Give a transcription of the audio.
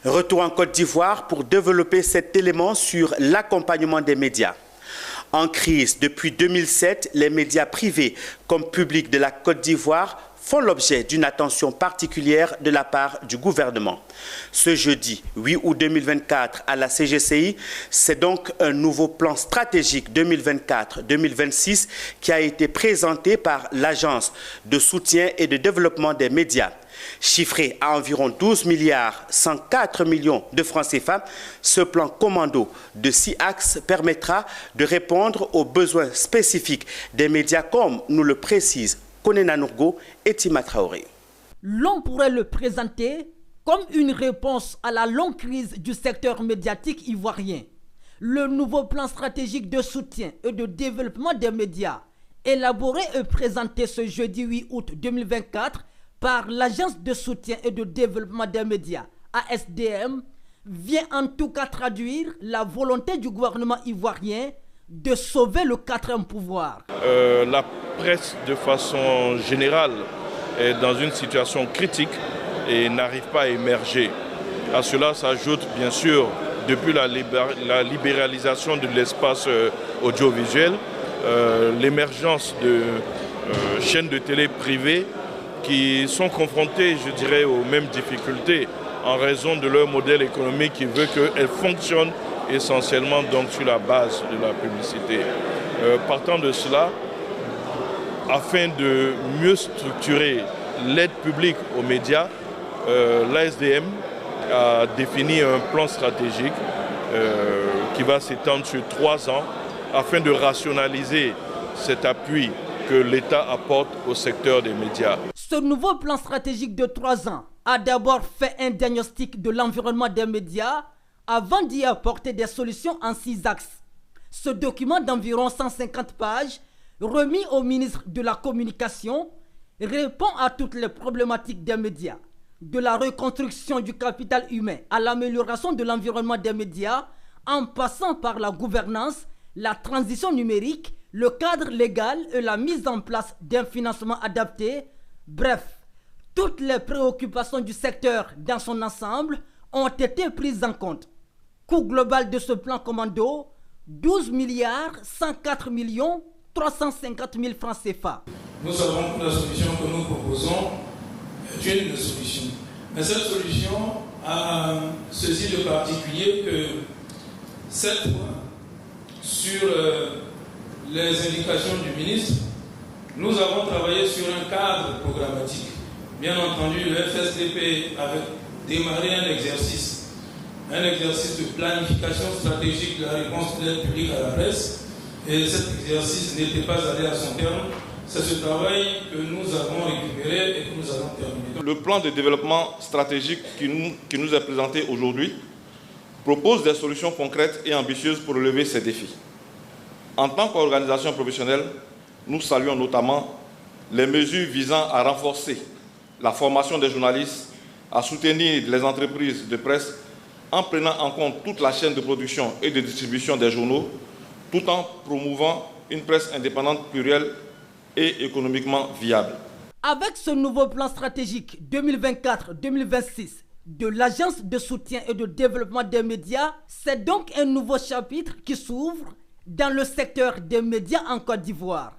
Retour en Côte d'Ivoire pour développer cet élément sur l'accompagnement des médias. En crise depuis 2007, les médias privés comme publics de la Côte d'Ivoire font l'objet d'une attention particulière de la part du gouvernement. Ce jeudi 8 août 2024 à la CGCI, c'est donc un nouveau plan stratégique 2024-2026 qui a été présenté par l'Agence de soutien et de développement des médias. Chiffré à environ 12 milliards 104 millions de francs CFA, ce plan commando de 6 axes permettra de répondre aux besoins spécifiques des médias comme nous le précisent Konena Nourgo et Tima Traoré. L'on pourrait le présenter comme une réponse à la longue crise du secteur médiatique ivoirien. Le nouveau plan stratégique de soutien et de développement des médias, élaboré et présenté ce jeudi 8 août 2024 par l'Agence de soutien et de développement des médias, ASDM, vient en tout cas traduire la volonté du gouvernement ivoirien de sauver le quatrième pouvoir. La presse, de façon générale, est dans une situation critique et n'arrive pas à émerger. À cela s'ajoute bien sûr, depuis la libéralisation de l'espace audiovisuel, l'émergence de chaînes de télé privées qui sont confrontées, je dirais, aux mêmes difficultés en raison de leur modèle économique qui veut qu'elles fonctionnent essentiellement donc sur la base de la publicité. Partant de cela, afin de mieux structurer l'aide publique aux médias, l'ASDM a défini un plan stratégique qui va s'étendre sur 3 ans afin de rationaliser cet appui que l'État apporte au secteur des médias. Ce nouveau plan stratégique de 3 ans a d'abord fait un diagnostic de l'environnement des médias avant d'y apporter des solutions en 6 axes. Ce document d'environ 150 pages, remis au ministre de la Communication, répond à toutes les problématiques des médias, de la reconstruction du capital humain à l'amélioration de l'environnement des médias, en passant par la gouvernance, la transition numérique, le cadre légal et la mise en place d'un financement adapté. Bref, toutes les préoccupations du secteur dans son ensemble ont été prises en compte. Coût global de ce plan commando, 12 milliards 104 millions 350 000 francs CFA. Nous savons que la solution que nous proposons est une solution. Mais cette solution a ceci de particulier que cette fois, sur les indications du ministre, nous avons travaillé sur un cadre programmatique. Bien entendu, le FSDP avait démarré un exercice de planification stratégique de la réponse de l'aide publique à la presse. Et cet exercice n'était pas allé à son terme. C'est ce travail que nous avons récupéré et que nous allons terminer. Le plan de développement stratégique qui nous est présenté aujourd'hui propose des solutions concrètes et ambitieuses pour relever ces défis. En tant qu'organisation professionnelle, nous saluons notamment les mesures visant à renforcer la formation des journalistes, à soutenir les entreprises de presse en prenant en compte toute la chaîne de production et de distribution des journaux, tout en promouvant une presse indépendante, plurielle et économiquement viable. Avec ce nouveau plan stratégique 2024-2026 de l'Agence de soutien et de développement des médias, c'est donc un nouveau chapitre qui s'ouvre dans le secteur des médias en Côte d'Ivoire.